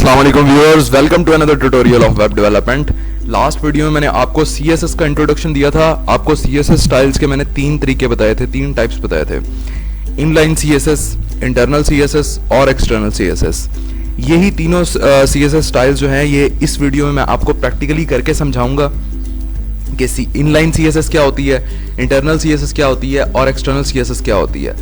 अस्सलाम वालेकुम viewers, welcome to another tutorial of web development. Last video में मैंने आपको CSS का इंट्रोडक्शन दिया था। आपको CSS स्टाइल्स के मैंने तीन तरीके बताए थे, तीन टाइप्स बताए थे, इनलाइन CSS, इंटरनल CSS और एक्सटर्नल CSS। यही तीनों CSS स्टाइल्स जो हैं ये इस वीडियो में मैं आपको प्रैक्टिकली करके समझाऊंगा कि इनलाइन CSS क्या होती है, इंटरनल CSS क्या होती है और एक्सटर्नल CSS क्या होती है।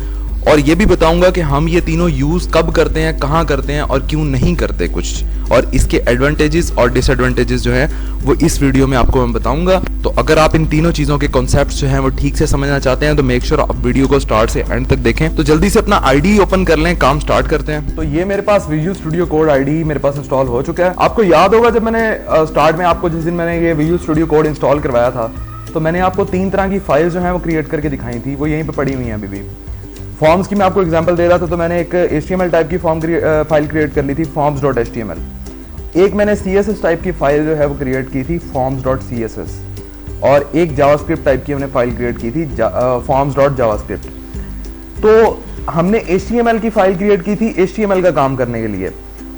और ये भी बताऊंगा कि हम ये तीनों यूज कब करते हैं, कहाँ करते हैं और क्यों नहीं करते कुछ, और इसके एडवांटेजेस और डिसएडवांटेजेस जो हैं वो इस वीडियो में आपको मैं बताऊंगा। तो अगर आप इन तीनों चीजों के कॉन्सेप्ट्स जो हैं वो ठीक से समझना चाहते हैं तो मेक श्योर आप वीडियो को स्टार्ट से एंड तक देखें। तो जल्दी से अपना आईडी ओपन कर लें, काम स्टार्ट करते हैं। तो ये मेरे पास विजुअल स्टूडियो कोड आईडी मेरे पास इंस्टॉल हो चुका है। आपको याद होगा जब मैंने स्टार्ट में आपको जिस दिन मैंने ये विजुअल स्टूडियो कोड इंस्टॉल करवाया था तो मैंने आपको तीन तरह की फाइल्स जो है वो क्रिएट करके दिखाई थी, वो यहीं पे पड़ी हुई हैं अभी भी। फॉर्म्स की मैं आपको एग्जांपल दे रहा था तो मैंने एक HTML टाइप की फाइल क्रिएट कर ली थी forms.html। एक मैंने CSS टाइप की फाइल जो है वो क्रिएट की थी forms.css, और एक जावास्क्रिप्ट टाइप की हमने फाइल क्रिएट की थी forms.javascript। तो हमने HTML की फाइल क्रिएट की थी HTML का काम करने के लिए,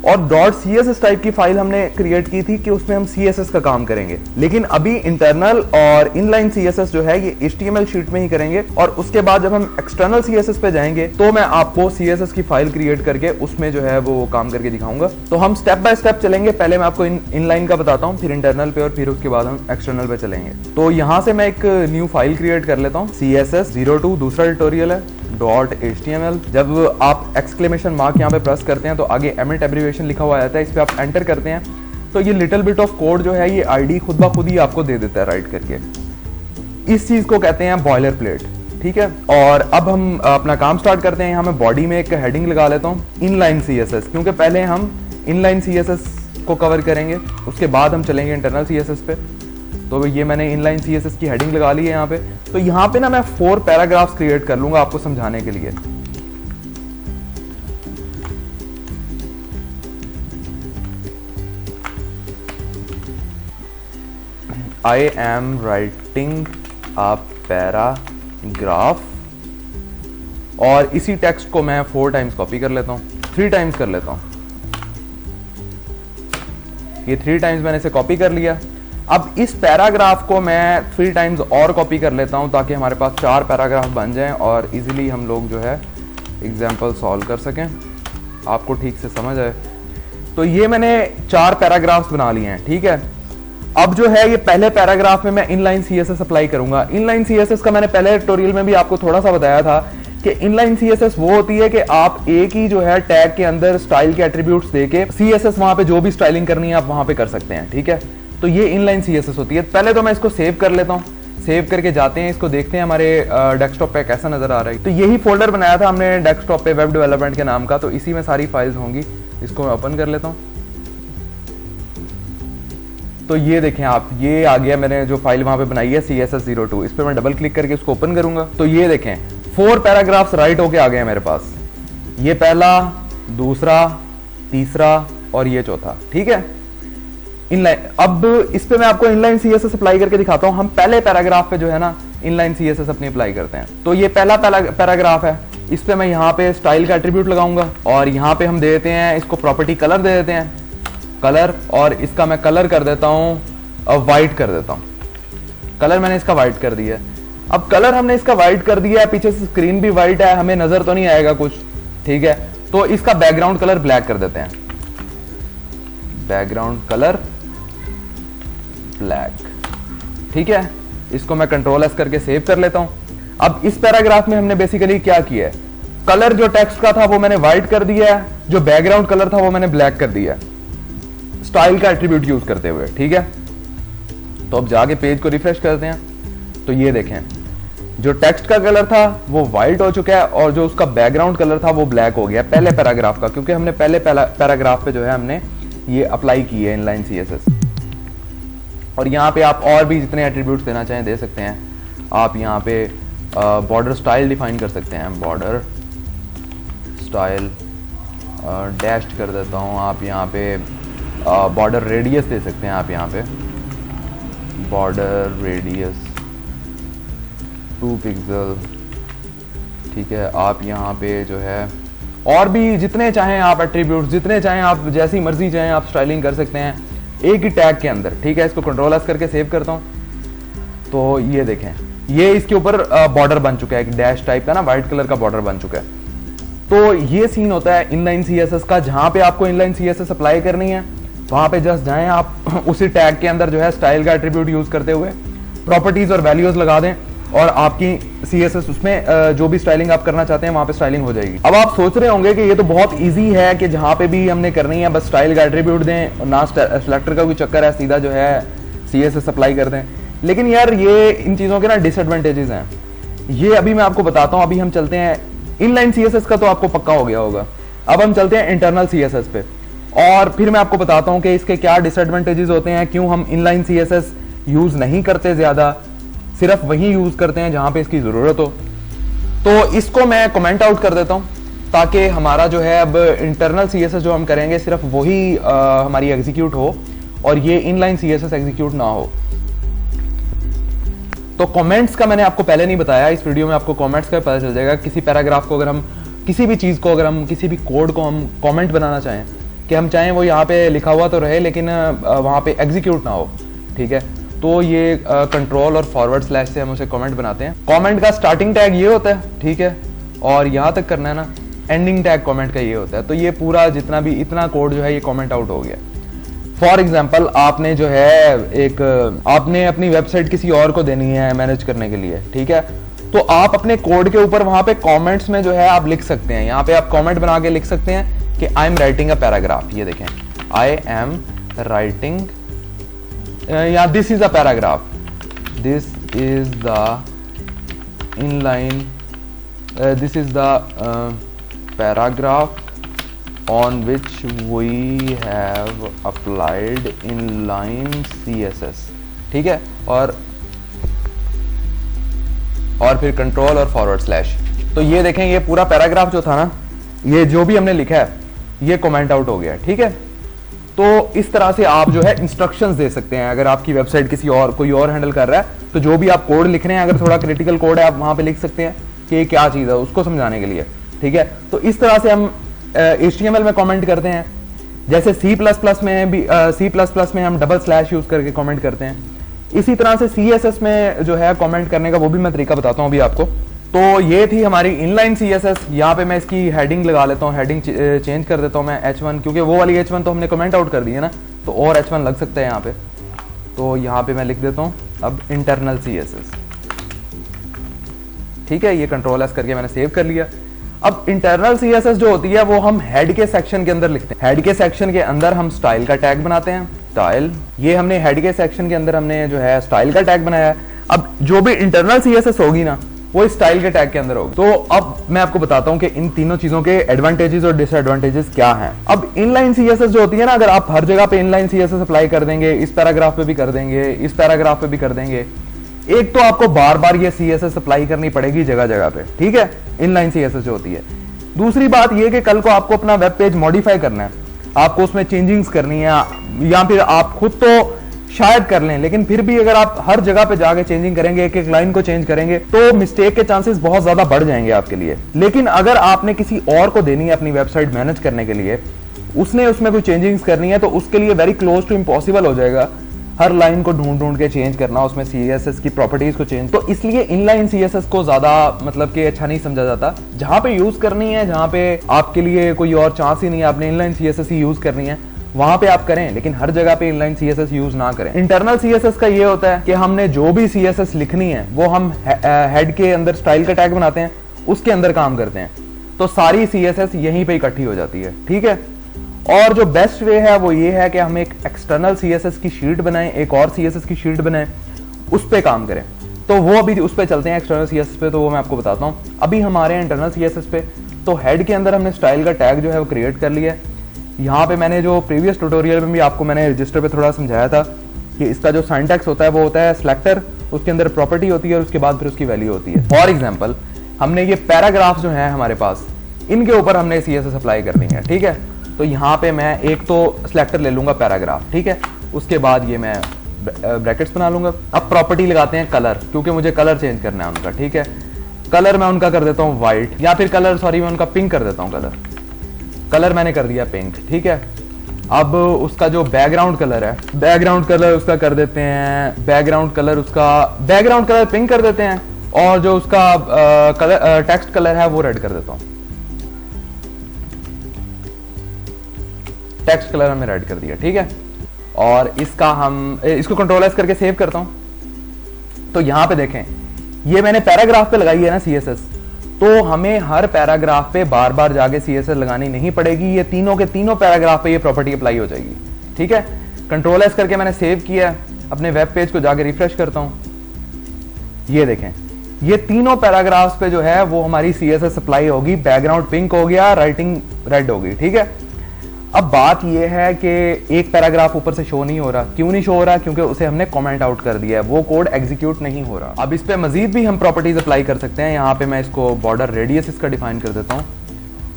और .css टाइप की फाइल हमने क्रिएट की थी कि उसमें हम CSS का काम करेंगे। लेकिन अभी इंटरनल और इनलाइन CSS जो है ये HTML शीट में ही करेंगे, और उसके बाद जब हम एक्सटर्नल CSS पे जाएंगे तो मैं आपको CSS की फाइल क्रिएट करके उसमें जो है वो काम करके दिखाऊंगा। तो हम स्टेप बाय स्टेप चलेंगे। पहले मैं आपको इनलाइन का बताता हूँ, फिर इंटरनल पे, और फिर उसके बाद हम एक्सटर्नल पे चलेंगे। तो यहाँ से मैं एक न्यू फाइल क्रिएट कर लेता हूँ, CSS02 दूसरा ट्यूटोरियल है .html। जब आप एक्सक्लेमेशन मार्क यहाँ पे प्रेस करते हैं तो आगे एमिट एब्रिविएशन लिखा हुआ आता है, इस पे आप एंटर करते हैं तो ये लिटिल बिट ऑफ कोड जो है ये आईडी खुद ब खुद ही आपको दे देता है राइट करके। इस चीज को कहते हैं बॉयलर प्लेट, ठीक है। और अब हम अपना काम स्टार्ट करते हैं। यहाँ मैं बॉडी में एक हेडिंग लगा लेता हूँ इनलाइन CSS, क्योंकि पहले हम इनलाइन CSS को कवर करेंगे, उसके बाद हम चलेंगे इंटरनल CSS पे। तो ये मैंने इनलाइन CSS की हेडिंग लगा ली है यहाँ पे। तो यहाँ पे ना मैं 4 पैराग्राफ्स क्रिएट कर लूंगा आपको समझाने के लिए। I am writing a paragraph, और इसी टेक्स्ट को मैं 4 टाइम्स कॉपी कर लेता हूँ, 3 टाइम्स कर लेता हूँ। ये 3 टाइम्स मैंने इसे कॉपी कर लिया। अब इस पैराग्राफ को मैं 3 टाइम्स और कॉपी कर लेता हूं ताकि हमारे पास 4 पैराग्राफ बन जाएं और इजीली हम लोग जो है एग्जाम्पल सॉल्व कर सकें, आपको ठीक से समझ आए। तो ये मैंने 4 पैराग्राफ्स बना लिए हैं, ठीक है। अब जो है ये पहले पैराग्राफ में मैं इनलाइन CSS अप्लाई करूंगा। इनलाइन CSS का मैंने पहले ट्यूटोरियल में भी आपको थोड़ा सा बताया था कि इनलाइन CSS वो होती है कि आप एक ही जो है टैग के अंदर स्टाइल के एट्रीब्यूट्स देके CSS वहां पे जो भी स्टाइलिंग करनी है आप वहां पे कर सकते हैं, ठीक है। तो ये इनलाइन CSS होती है। पहले तो मैं इसको सेव कर लेता हूँ, सेव करके जाते हैं, इसको देखते हैं हमारे डेस्कटॉप पे कैसा नजर आ रहा है। तो यही फोल्डर बनाया था हमने डेस्कटॉप पे वेब डेवलपमेंट के नाम का, तो इसी में सारी फाइल्स होंगी। इसको मैं ओपन कर लेता हूँ। तो ये देखें आप, ये आ गया मैंने जो फाइल वहां पे बनाई है CSS02। इस पर मैं डबल क्लिक करके इसको ओपन करूंगा तो ये देखें 4 पैराग्राफ्स राइट होके आ गए हैं मेरे पास। ये पहला, दूसरा, तीसरा और ये चौथा, ठीक है। इनलाइन, अब इस पे मैं आपको इनलाइन CSS अप्लाई करके दिखाता हूं। हम पहले पैराग्राफ पे जो है ना इनलाइन CSS अपनी अप्लाई करते हैं। तो ये पहला पैराग्राफ है, इस पे मैं यहाँ पे स्टाइल का एट्रीब्यूट लगाऊंगा, और यहाँ पे हम दे देते हैं इसको प्रॉपर्टी कलर दे देते हैं, कलर, और इसका मैं कलर कर देता हूँ वाइट कर देता हूँ। कलर मैंने इसका वाइट कर दिया। अब कलर हमने इसका वाइट कर दिया है, पीछे से स्क्रीन भी वाइट है, हमें नजर तो नहीं आएगा कुछ, ठीक है। तो इसका बैकग्राउंड कलर ब्लैक कर देते हैं, बैकग्राउंड कलर ब्लैक, ठीक है। इसको मैं Ctrl+S करके सेव कर लेता हूं। अब इस पैराग्राफ में हमने बेसिकली क्या किया है, कलर जो टेक्स्ट का था वो मैंने व्हाइट कर दिया है, जो बैकग्राउंड कलर था वो मैंने ब्लैक कर दिया है स्टाइल का एट्रीब्यूट यूज करते हुए, ठीक है। तो अब जाके पेज को रिफ्रेश करते हैं तो ये देखें जो टेक्स्ट का कलर था वो व्हाइट हो चुका है और जो उसका बैकग्राउंड कलर था वो ब्लैक हो गया पहले पैराग्राफ का, क्योंकि हमने पहले पैराग्राफ पे जो है हमने ये अप्लाई की है इनलाइन CSS। और यहाँ पे आप और भी जितने एट्रीब्यूट्स देना चाहें दे सकते हैं। आप यहाँ पे बॉर्डर स्टाइल डिफाइन कर सकते हैं, बॉर्डर स्टाइल डैश्ड कर देता हूँ। आप यहाँ पे बॉर्डर रेडियस दे सकते हैं, आप यहाँ पे बॉर्डर रेडियस 2 पिक्सल, ठीक है। आप यहाँ पे जो है और भी जितने चाहें आप एट्रीब्यूट्स, जितने चाहें आप, जैसी मर्जी चाहें आप स्टाइलिंग कर सकते हैं एक ही टैग के अंदर। ठीक है, इसको कंट्रोल एस करके सेव करता हूँ तो ये देखें, ये इसके ऊपर बॉर्डर बन चुका है, एक डैश टाइप का ना व्हाइट कलर का बॉर्डर बन चुका है। तो ये सीन होता है इनलाइन सीएसएस का। जहां पे आपको इनलाइन सीएसएस अप्लाई करनी है वहां पे जस्ट जाएं आप, उसी टैग के अंदर जो है स्टाइल का एट्रीब्यूट यूज करते हुए प्रॉपर्टीज और वैल्यूज लगा दें और आपकी सीएसएस उसमें जो भी स्टाइलिंग आप करना चाहते हैं वहां पे स्टाइलिंग हो जाएगी। अब आप सोच रहे होंगे कि ये तो बहुत इजी है कि जहां पे भी हमने करनी है बस स्टाइल का एट्रीब्यूट दें और ना सेलेक्टर का कोई चक्कर है, सीधा जो है सीएसएस अप्लाई कर दें। लेकिन यार ये इन चीजों के ना डिसएडवांटेजेस हैं, ये अभी मैं आपको बताता हूं। अभी हम चलते हैं इनलाइन सीएसएस का तो आपको पक्का हो गया होगा, अब हम चलते हैं इंटरनल सीएसएस पे और फिर मैं आपको बताता हूं कि इसके क्या डिसएडवांटेजेस होते हैं, क्यों हम इनलाइन सीएसएस यूज नहीं करते, ज्यादा सिर्फ वही यूज करते हैं जहां पे इसकी जरूरत हो। तो इसको मैं कमेंट आउट कर देता हूं ताकि हमारा जो है अब इंटरनल सीएसएस जो हम करेंगे सिर्फ वही हमारी एग्जीक्यूट हो और ये इनलाइन सीएसएस एग्जीक्यूट ना हो। तो कमेंट्स का मैंने आपको पहले नहीं बताया, इस वीडियो में आपको कमेंट्स का पता चल जाएगा। किसी पैराग्राफ को अगर हम, किसी भी चीज को अगर हम, किसी भी कोड को हम कमेंट बनाना चाहें कि हम चाहें वो यहाँ पे लिखा हुआ तो रहे लेकिन वहाँ पे एग्जीक्यूट ना हो, ठीक है, तो ये कंट्रोल और फॉरवर्ड स्लैश से हम उसे कमेंट बनाते हैं। कमेंट का स्टार्टिंग टैग ये होता है, ठीक है, और यहाँ तक करना है ना, एंडिंग टैग कमेंट का ये होता है। तो ये पूरा जितना भी इतना कोड जो है ये कमेंट आउट हो गया। फॉर एग्जाम्पल आपने जो है आपने अपनी वेबसाइट किसी और को देनी है मैनेज करने के लिए, ठीक है, तो आप अपने कोड के ऊपर वहां पे कमेंट्स में जो है आप लिख सकते हैं, यहाँ पे आप कमेंट बना के लिख सकते हैं कि I am writing a paragraph. ये देखें, आई एम राइटिंग, या this is a paragraph, this is the inline, this is the paragraph on which we have applied inline CSS, ठीक है, और फिर कंट्रोल और फॉरवर्ड स्लैश। तो ये देखें, ये पूरा पैराग्राफ जो था ना, ये जो भी हमने लिखा है ये कमेंट आउट हो गया, ठीक है। तो इस तरह से आप जो है इंस्ट्रक्शंस दे सकते हैं। अगर आपकी वेबसाइट किसी और कोई और हैंडल कर रहा है तो जो भी आप कोड लिख रहे हैं, अगर थोड़ा क्रिटिकल कोड है आप वहां पे लिख सकते हैं कि ये क्या चीज है उसको समझाने के लिए, ठीक है। तो इस तरह से हम HTML में कमेंट करते हैं, जैसे C++ में भी C++ में हम डबल स्लैश यूज करके कमेंट करते हैं। इसी तरह से CSS में जो है कमेंट करने का वो भी मैं तरीका बताता हूं अभी आपको। तो ये थी हमारी इनलाइन CSS। यहाँ पे मैं इसकी हेडिंग लगा लेता हूँ, हेडिंग चेंज कर देता हूँ मैं H1, क्योंकि वो वाली H1 तो हमने कमेंट आउट कर दी है ना, तो और H1 लग सकता है यहाँ पे। तो यहाँ पे मैं लिख देता हूँ अब इंटरनल CSS, ठीक है, ये कंट्रोल एस करके मैंने सेव कर लिया। अब इंटरनल CSS जो होती है वो हम हेड के सेक्शन के अंदर लिखते हैं। हेड के सेक्शन के अंदर हम स्टाइल का टैग बनाते हैं, स्टाइल, ये हमने हेड के सेक्शन के अंदर हमने जो है स्टाइल का टैग बनाया है। अब जो भी इंटरनल CSS होगी ना वो स्टाइल के टैग के अंदर होगी। तो अब मैं आपको बताता हूं कि इन तीनों चीजों के एडवांटेजेस और डिसएडवांटेजेस क्या हैं। अब इनलाइन CSS जो होती है ना, अगर आप हर जगह पे इनलाइन CSS अप्लाई कर देंगे, इस पैराग्राफ पे भी कर देंगे, इस पैराग्राफ पे भी कर देंगे, एक तो आपको बार बार ये CSS अप्लाई करनी पड़ेगी जगह जगह पे, ठीक है, इनलाइन CSS जो होती है। दूसरी बात ये कि कल को आपको अपना वेब पेज मॉडिफाई करना है, आपको उसमें चेंजिंग्स करनी है, या फिर आप खुद तो शायद कर लें, लेकिन फिर भी अगर आप हर जगह पे जाके चेंजिंग करेंगे, एक एक लाइन को चेंज करेंगे, तो मिस्टेक के चांसेस बहुत ज्यादा बढ़ जाएंगे आपके लिए। लेकिन अगर आपने किसी और को देनी है अपनी वेबसाइट मैनेज करने के लिए, उसने उसमें कोई चेंजिंग्स करनी है, तो उसके लिए वेरी क्लोज टू इम्पॉसिबल हो जाएगा हर लाइन को ढूंढ ढूंढ के चेंज करना, उसमें CSS की प्रॉपर्टीज को चेंज। तो इसलिए इनलाइन CSS को ज्यादा मतलब कि अच्छा नहीं समझा जाता। जहां पे यूज करनी है, जहां पे आपके लिए कोई और चांस ही नहीं है, आपने इनलाइन CSS ही यूज करनी है, वहां पे आप करें, लेकिन हर जगह पे इनलाइन CSS यूज ना करें। इंटरनल CSS का ये होता है कि हमने जो भी CSS लिखनी है वो हम हेड के अंदर स्टाइल का टैग बनाते हैं, उसके अंदर काम करते हैं, तो सारी CSS यहीं पे इकट्ठी हो जाती है, ठीक है। और जो बेस्ट वे है वो ये है कि हम एक एक्सटर्नल CSS की शीट बनाएं, एक और CSS की शीट बनाएं, उस पे काम करें। तो वो अभी उस पे चलते हैं एक्सटर्नल CSS पे, तो वो मैं आपको बताता हूँ। अभी हमारे इंटरनल CSS पे तो हेड के अंदर हमने स्टाइल का टैग जो है वो क्रिएट कर लिया है। यहाँ पे मैंने जो प्रीवियस ट्यूटोरियल में भी आपको मैंने रजिस्टर पे थोड़ा समझाया था कि इसका जो सिंटैक्स होता है वो होता है सिलेक्टर, उसके अंदर प्रॉपर्टी होती है और उसके बाद फिर उसकी वैल्यू होती है। फॉर एग्जाम्पल हमने ये पैराग्राफ जो है हमारे पास, इनके ऊपर हमने CSS अप्लाई करनी है, ठीक है। तो यहाँ पे मैं एक तो सिलेक्टर ले लूंगा पैराग्राफ, ठीक है, उसके बाद ये मैं ब्रैकेट्स बना लूंगा। अब प्रॉपर्टी लगाते हैं कलर, क्योंकि मुझे कलर चेंज करना है उनका, ठीक है। कलर मैं उनका कर देता हूँ व्हाइट, या फिर कलर सॉरी मैं उनका पिंक कर देता हूँ कलर, कलर मैंने कर दिया पिंक, ठीक है। अब उसका जो बैकग्राउंड कलर है, बैकग्राउंड कलर उसका कर देते हैं, बैकग्राउंड कलर पिंक कर देते हैं, और जो उसका कलर टेक्स्ट कलर है वो रेड कर देता हूं। टेक्स्ट कलर हमने रेड कर दिया, ठीक है। और इसको कंट्रोल एस करके सेव करता हूं। तो यहां पे देखें, ये मैंने पैराग्राफ पे लगाई है ना CSS, तो हमें हर पैराग्राफ पे बार बार जाके CSS लगानी नहीं पड़ेगी। ये तीनों के तीनों पैराग्राफ पे ये प्रॉपर्टी अप्लाई हो जाएगी, ठीक है। कंट्रोल एस करके मैंने सेव किया, अपने वेब पेज को जाके रिफ्रेश करता हूं। ये देखें, ये तीनों पैराग्राफ्स पे जो है वो हमारी CSS अप्लाई होगी। बैकग्राउंड पिंक हो गया, राइटिंग रेड हो गई, ठीक है। अब बात यह है कि एक पैराग्राफ ऊपर से शो नहीं हो रहा। क्यों नहीं शो हो रहा? क्योंकि उसे हमने कमेंट आउट कर दिया है, वो कोड एग्जीक्यूट नहीं हो रहा। अब इस पे मजीद भी हम प्रॉपर्टीज अप्लाई कर सकते हैं। यहाँ पे मैं इसको बॉर्डर रेडियस इसका डिफाइन कर देता हूँ।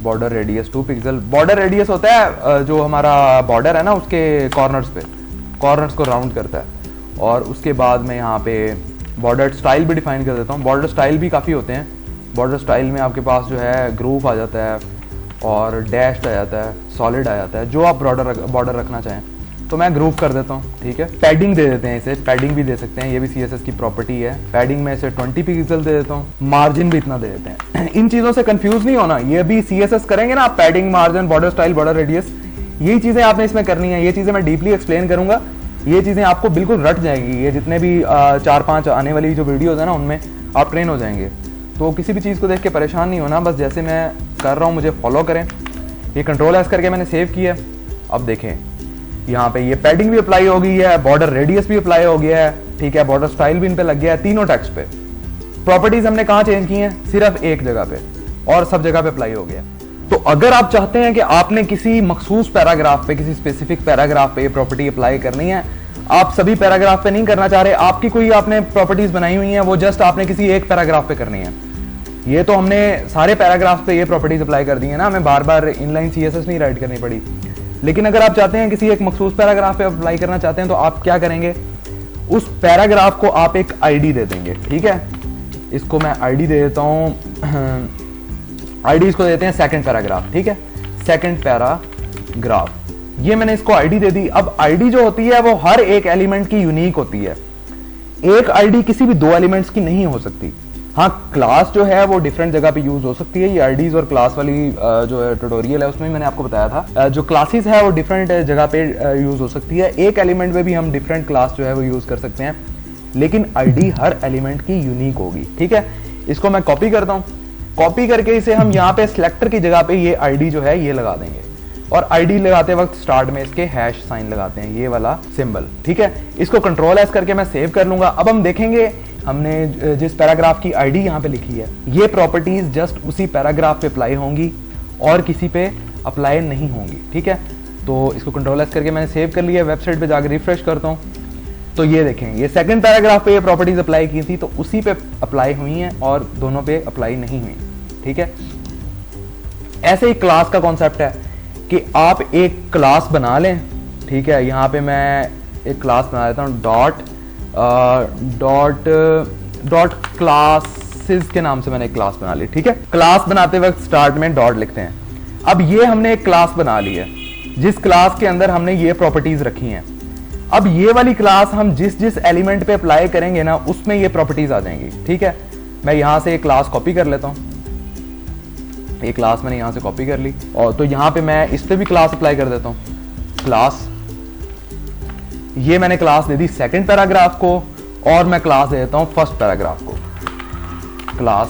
Border radius 2 pixel. Border radius होता है जो हमारा बॉर्डर है ना, उसके कॉर्नर्स को राउंड करता है। और उसके बाद में यहाँ पे बॉर्डर स्टाइल भी डिफाइन कर देता हूँ। बॉर्डर स्टाइल भी काफ़ी होते हैं। बॉर्डर स्टाइल में आपके पास जो है ग्रूव आ जाता है और डैश्ड आ जाता है, सॉलिड आ जाता है, जो आप बॉर्डर रखना चाहें। तो मैं ग्रूव कर देता हूँ, ठीक है। पैडिंग दे देते हैं, इसे पैडिंग भी दे सकते हैं, ये भी CSS की प्रॉपर्टी है। पैडिंग में इसे 20 पिक्सल दे देता हूँ। मार्जिन भी इतना दे देते हैं। इन चीज़ों से कंफ्यूज नहीं होना, ये भी CSS करेंगे ना आप, padding, margin, border style, border radius, यही चीज़ें आपने इसमें करनी है। ये चीज़ें मैं डीपली एक्सप्लेन करूंगा, ये चीज़ें आपको बिल्कुल रट जाएगी। ये जितने भी 4-5 आने वाली जो वीडियोज़ है ना, उनमें आप ट्रेन हो जाएंगे। तो किसी भी चीज़ को देख के परेशान नहीं होना, बस जैसे मैं कर रहा हूँ मुझे फॉलो करें। ये कंट्रोल एस करके मैंने सेव किया। अब देखें, यहाँ पे ये पैडिंग भी अप्लाई हो गई है, बॉर्डर रेडियस भी अप्लाई हो गया है, ठीक है। बॉर्डर स्टाइल भी इन पे लग गया है, तीनों टेक्स्ट पे। प्रॉपर्टीज हमने कहाँ चेंज की हैं? सिर्फ एक जगह पे, और सब जगह पे अप्लाई हो गया। तो अगर आप चाहते हैं कि आपने किसी मखसूस पैराग्राफ पे, किसी स्पेसिफिक पैराग्राफ पे ये प्रॉपर्टी अप्लाई करनी है, आप सभी पैराग्राफ पे नहीं करना चाह रहे, आपकी कोई आपने प्रॉपर्टीज बनाई हुई हैं, वो जस्ट आपने किसी एक पैराग्राफ पे करनी है। ये तो हमने सारे पैराग्राफ पे ये प्रॉपर्टीज अप्लाई कर दी है ना, हमें बार बार इनलाइन CSS नहीं राइट करनी पड़ी। लेकिन अगर आप चाहते हैं किसी एक मखसूस पैराग्राफ पे अप्लाई करना चाहते हैं, तो आप क्या करेंगे, उस पैराग्राफ को आप एक ID दे देंगे, ठीक है। इसको मैं ID दे देता हूँ, ID इसको देते हैं सेकंड पैराग्राफ, ठीक है। सेकंड पैराग्राफ, ये मैंने इसको ID दे दी। अब ID जो होती है वो हर एक एलिमेंट की यूनिक होती है। एक ID किसी भी 2 एलिमेंट्स की नहीं हो सकती। हाँ, क्लास जो है वो डिफरेंट जगह पे यूज हो सकती है। ये IDs और क्लास वाली जो ट्यूटोरियल है उसमें मैंने आपको बताया था, जो क्लासेस है वो डिफरेंट जगह पे यूज हो सकती है। एक एलिमेंट में भी हम डिफरेंट क्लास जो है वो यूज कर सकते हैं, लेकिन ID हर एलिमेंट की यूनिक होगी, ठीक है। इसको मैं कॉपी करता हूँ। कॉपी करके इसे हम यहाँ पे सिलेक्टर की जगह पे ये ID जो है ये लगा देंगे, और ID लगाते वक्त स्टार्ट में इसके हैश साइन लगाते हैं, ये वाला सिंबल, ठीक है। इसको कंट्रोल एस करके मैं सेव कर लूंगा। अब हम देखेंगे हमने जिस पैराग्राफ की ID यहाँ पे लिखी है, ये प्रॉपर्टीज जस्ट उसी पैराग्राफ पे अप्लाई होंगी और किसी पे अप्लाई नहीं होंगी, ठीक है। तो इसको कंट्रोल एस करके मैंने सेव कर लिया। वेबसाइट पे जाकर रिफ्रेश करता हूँ, तो ये देखें, ये सेकंड पैराग्राफ पे ये प्रॉपर्टीज अप्लाई की थी, तो उसी पे अप्लाई हुई हैं और दोनों पे अप्लाई नहीं हुई, ठीक है। ऐसे ही क्लास का कॉन्सेप्ट है कि आप एक क्लास बना लें, ठीक है। यहाँ पे मैं एक क्लास बना लेता हूँ, डॉट क्लासेस के नाम से मैंने एक क्लास बना ली, ठीक है। क्लास बनाते वक्त स्टार्ट में डॉट लिखते हैं। अब ये हमने एक क्लास बना ली है, जिस क्लास के अंदर हमने ये प्रॉपर्टीज रखी हैं। अब ये वाली क्लास हम जिस जिस एलिमेंट पे अप्लाई करेंगे ना, उसमें ये प्रॉपर्टीज आ जाएंगी, ठीक है। मैं यहां से एक क्लास कॉपी कर लेता हूं। एक क्लास मैंने यहां से कॉपी कर ली, और तो यहां पे मैं इस पे भी क्लास अप्लाई कर देता हूं। क्लास, ये मैंने class they the second paragraph को, और मैं क्लास दे देता हूं फर्स्ट पैराग्राफ को। क्लास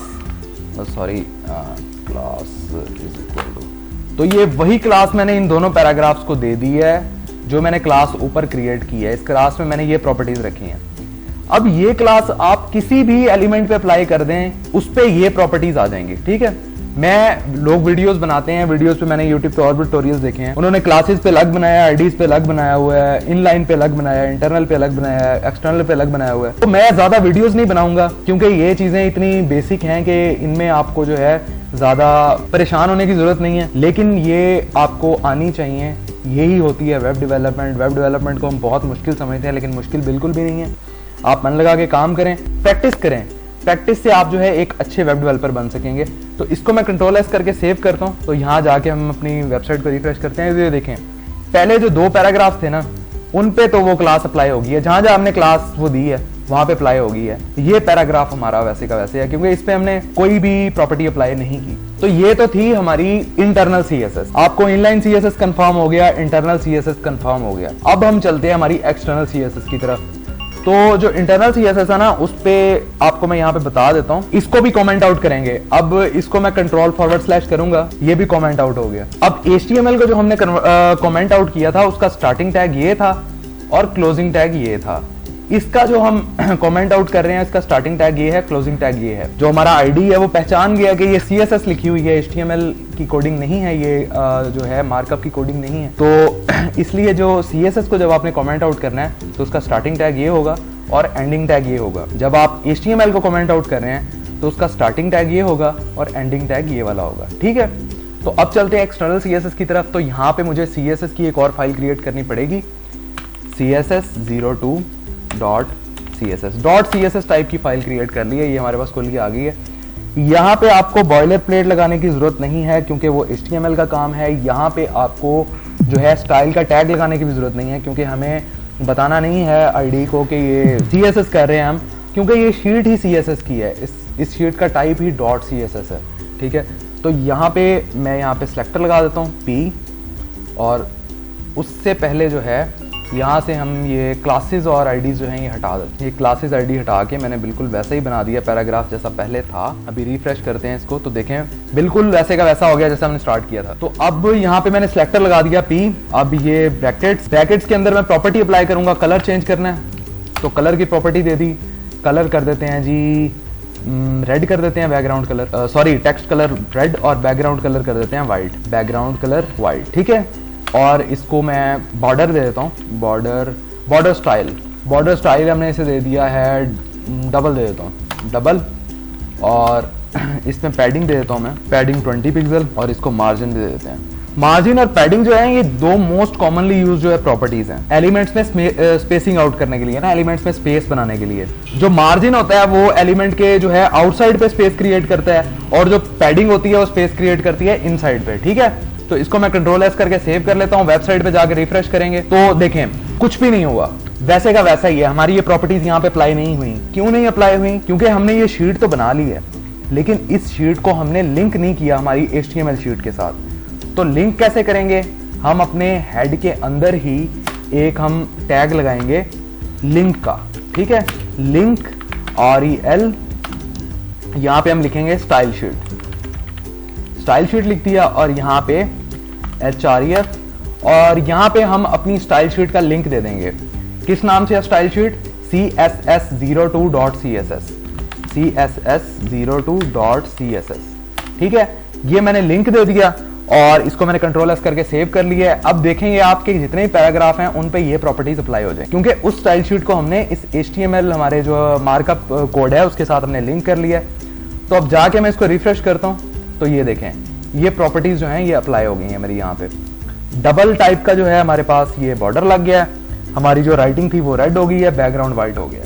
इज इक्वल टू, तो ये वही क्लास मैंने इन दोनों पैराग्राफ्स को दे दी है जो मैंने क्लास ऊपर क्रिएट की है। इस क्लास में मैंने ये प्रॉपर्टीज रखी हैं। अब ये क्लास आप किसी भी एलिमेंट पे अप्लाई कर दें, उस पे ये प्रॉपर्टीज आ जाएंगी, ठीक है। लोग वीडियोस बनाते हैं, वीडियोस पे मैंने यूट्यूब पे और भी ट्यूटोरियल्स देखे हैं, उन्होंने क्लासेस पे अलग बनाया, आईडीज पे अलग बनाया हुआ है, इनलाइन पे अलग बनाया है, इंटरनल पे अलग बनाया है, एक्सटर्नल पे अलग बनाया हुआ है। तो मैं ज्यादा वीडियोस नहीं बनाऊंगा, क्योंकि ये चीजें इतनी बेसिक हैं कि इनमें आपको जो है ज्यादा परेशान होने की जरूरत नहीं है, लेकिन ये आपको आनी चाहिए। यही होती है वेब डेवलपमेंट। वेब डेवलपमेंट को हम बहुत मुश्किल समझते हैं, लेकिन मुश्किल बिल्कुल भी नहीं है। आप मन लगा के काम करें, प्रैक्टिस करें, प्रैक्टिस से आप जो है एक अच्छे वेब डेवलपर बन सकेंगे। तो इसको मैं कंट्रोल एस करके सेव करता हूँ। तो यहाँ जाके हम अपनी वेबसाइट को रिफ्रेश करते हैं। ये देखें, पहले जो 2 पैराग्राफ थे ना, उन पे तो वो क्लास अप्लाई होगी है, जहां हमने क्लास वो दी है वहां पे अप्लाई होगी है। ये पैराग्राफ हमारा वैसे का वैसे है, क्योंकि इस पे हमने कोई भी प्रॉपर्टी अप्लाई नहीं की। तो ये तो थी हमारी इंटरनल सीएसएस। आपको इनलाइन सीएसएस कंफर्म हो गया, इंटरनल सीएसएस कंफर्म हो गया। अब हम चलते हैं हमारी एक्सटर्नल सीएसएस की तरफ। तो जो इंटरनल सीएसएस है ना, उस पे आपको मैं यहाँ पे बता देता हूँ। इसको भी कमेंट आउट करेंगे। अब इसको मैं कंट्रोल// करूंगा, ये भी कमेंट आउट हो गया। अब HTML को जो हमने कमेंट आउट किया था, उसका स्टार्टिंग टैग ये था और क्लोजिंग टैग ये था। इसका जो हम कमेंट आउट कर रहे हैं, इसका स्टार्टिंग टैग ये है, क्लोजिंग टैग ये है। जो हमारा आईडी है वो पहचान गया कि ये CSS लिखी हुई है, HTML की कोडिंग नहीं है, ये जो है मार्कअप की कोडिंग नहीं है। तो इसलिए जो CSS को जब आपने कमेंट आउट करना है तो उसका स्टार्टिंग टैग ये होगा और एंडिंग टैग ये होगा। जब आप HTML को कमेंट आउट कर रहे हैं तो उसका स्टार्टिंग टैग ये होगा और एंडिंग टैग ये वाला होगा। ठीक है, तो अब चलते हैं एक्सटर्नल CSS की तरफ। तो यहाँ पे मुझे CSS की एक और फाइल क्रिएट करनी पड़ेगी, css02.css टाइप की फाइल क्रिएट कर ली है। ये हमारे पास खुल के आ गई है। यहाँ पे आपको बॉयलर प्लेट लगाने की जरूरत नहीं है, क्योंकि वो HTML का काम है। यहाँ पे आपको जो है स्टाइल का टैग लगाने की भी जरूरत नहीं है, क्योंकि हमें बताना नहीं है आईडी को कि ये CSS कर रहे हैं हम, क्योंकि ये शीट ही CSS की है। इस शीट का टाइप ही .css है। ठीक है, तो यहाँ पे मैं यहाँ पे सेलेक्टर लगा देता हूँ P, और उससे पहले जो है यहाँ से हम ये क्लासेस और आईडीज जो हैं ये हटा देते हैं। ये क्लासेस आईडी हटा के मैंने बिल्कुल वैसा ही बना दिया, पैराग्राफ जैसा पहले था। अभी रिफ्रेश करते हैं इसको, तो देखें बिल्कुल वैसे का वैसा हो गया जैसा हमने स्टार्ट किया था। तो अब यहाँ पे मैंने सेलेक्टर लगा दिया P। अब ये ब्रैकेट्स के अंदर मैं प्रॉपर्टी अप्लाई करूंगा, कलर चेंज करना है तो कलर की प्रॉपर्टी दे दी। कलर कर देते हैं जी रेड कर देते हैं, background colour sorry text colour red, और बैकग्राउंड कलर कर देते हैं वाइट, बैकग्राउंड कलर वाइट। ठीक है, और इसको मैं बॉर्डर दे देता हूँ, बॉर्डर स्टाइल हमने इसे दे दिया है डबल, दे देता हूँ डबल। और इसमें पैडिंग दे देता हूँ मैं, पैडिंग 20 पिक्सल, और इसको मार्जिन दे देते हैं। मार्जिन और पैडिंग जो है ये 2 मोस्ट कॉमनली यूज जो है प्रॉपर्टीज हैं एलिमेंट्स में स्पेसिंग आउट करने के लिए ना, एलिमेंट्स में स्पेस बनाने के लिए। जो मार्जिन होता है वो एलिमेंट के जो है आउटसाइड पे स्पेस क्रिएट करता है, और जो पैडिंग होती है वो स्पेस क्रिएट करती है इनसाइड पे। ठीक है, तो इसको मैं कंट्रोल एस करके सेव कर लेता हूँ। वेबसाइट पे जाकर रिफ्रेश करेंगे तो देखें कुछ भी नहीं हुआ, वैसे का वैसा ही है। हमारी ये प्रॉपर्टीज यहाँ पे अप्लाई नहीं हुई। क्यों नहीं अप्लाई हुई? क्योंकि हमने ये शीट तो बना ली है, लेकिन इस शीट को हमने लिंक नहीं किया हमारी HTML शीट के साथ। तो लिंक कैसे करेंगे? हम अपने हेड के अंदर ही एक हम टैग लगाएंगे लिंक का। ठीक है, लिंक REL, यहाँ पे हम लिखेंगे स्टाइल शीट लिख दिया, और यहाँ पे href, और यहाँ पे हम अपनी स्टाइल शीट का लिंक दे देंगे। किस नाम से है स्टाइल शीट? css02.css। ठीक है, ये मैंने लिंक दे दिया और इसको मैंने कंट्रोल एस करके सेव कर लिया है। अब देखेंगे आपके जितने भी पैराग्राफ हैं उन पे ये प्रॉपर्टीज अप्लाई हो जाए, क्योंकि उस स्टाइल शीट को हमने इस HTML हमारे जो मार्कअप कोड है उसके साथ हमने लिंक कर लिया है। तो अब जाके मैं इसको रिफ्रेश करता हूँ तो ये देखें ये प्रॉपर्टीज जो हैं ये अप्लाई हो गई हैं मेरी। यहाँ पे डबल टाइप का जो है हमारे पास ये बॉर्डर लग गया है, हमारी जो राइटिंग थी वो रेड हो गई है, बैकग्राउंड व्हाइट हो गया।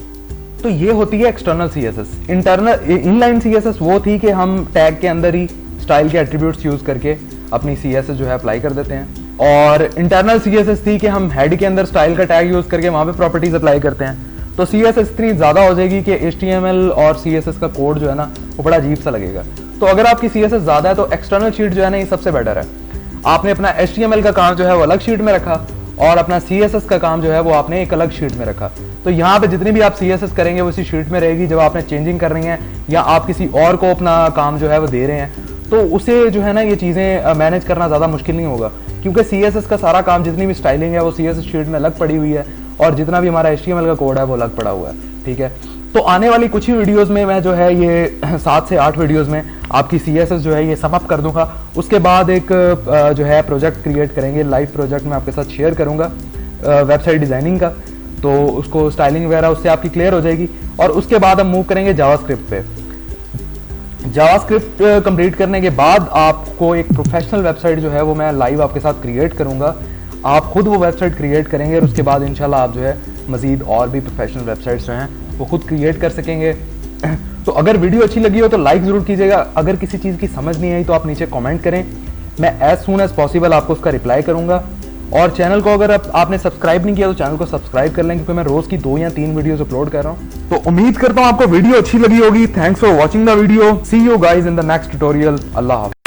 तो ये होती है एक्सटर्नल CSS। इनलाइन CSS वो थी कि हम टैग के अंदर ही स्टाइल के एट्रीब्यूट्स यूज करके अपनी CSS जो है अप्लाई कर देते हैं, और इंटरनल CSS थी कि हम हेड के अंदर स्टाइल का टैग यूज करके वहां पे प्रॉपर्टीज अप्लाई करते हैं। तो CSS इतनी ज्यादा हो जाएगी कि HTML और CSS का कोड जो है ना वो बड़ा अजीब सा लगेगा। तो अगर आपकी CSS ज्यादा है तो एक्सटर्नल शीट जो है ना ये सबसे बेटर है। आपने अपना HTML का काम जो है वो अलग शीट में रखा, और अपना CSS का काम जो है वो आपने एक अलग शीट में रखा। तो यहाँ पे जितनी भी आप CSS करेंगे वो इसी शीट में रहेगी। जब आपने चेंजिंग कर रही हैं या आप किसी और को अपना काम जो है वो दे रहे हैं, तो उसे जो है ना ये चीज़ें मैनेज करना ज़्यादा मुश्किल नहीं होगा, क्योंकि CSS का सारा काम जितनी भी स्टाइलिंग है वो CSS शीट में अलग पड़ी हुई है, और जितना भी हमारा HTML का कोड है वो अलग पड़ा हुआ है। ठीक है, तो आने वाली कुछ ही वीडियोस में मैं जो है ये 7 से 8 वीडियोस में आपकी CSS जो है ये सम अप कर दूंगा। उसके बाद एक जो है प्रोजेक्ट क्रिएट करेंगे, लाइव प्रोजेक्ट मैं आपके साथ शेयर करूंगा वेबसाइट डिजाइनिंग का, तो उसको स्टाइलिंग वगैरह उससे आपकी क्लियर हो जाएगी। और उसके बाद हम मूव करेंगे जावास्क्रिप्ट पे। जावास्क्रिप्ट कंप्लीट करने के बाद आपको एक प्रोफेशनल वेबसाइट जो है वो मैं लाइव आपके साथ क्रिएट करूंगा। आप खुद वो वेबसाइट क्रिएट करेंगे और उसके बाद इंशाल्लाह आप जो है मजीद और भी प्रोफेशनल वेबसाइट्स जो हैं वो खुद क्रिएट कर सकेंगे। तो अगर वीडियो अच्छी लगी हो तो लाइक जरूर कीजिएगा। अगर किसी चीज की समझ नहीं आई तो आप नीचे कमेंट करें, मैं एज सून एज पॉसिबल आपको उसका रिप्लाई करूंगा। और चैनल को अगर आपने सब्सक्राइब नहीं किया तो चैनल को सब्सक्राइब कर लें, क्योंकि मैं रोज की 2 या 3 वीडियोस अपलोड कर रहा हूं। तो उम्मीद करता हूं आपको वीडियो अच्छी लगी होगी। Thanks for watching the video. See you guys in the next tutorial. अल्लाह हाफ़िज़।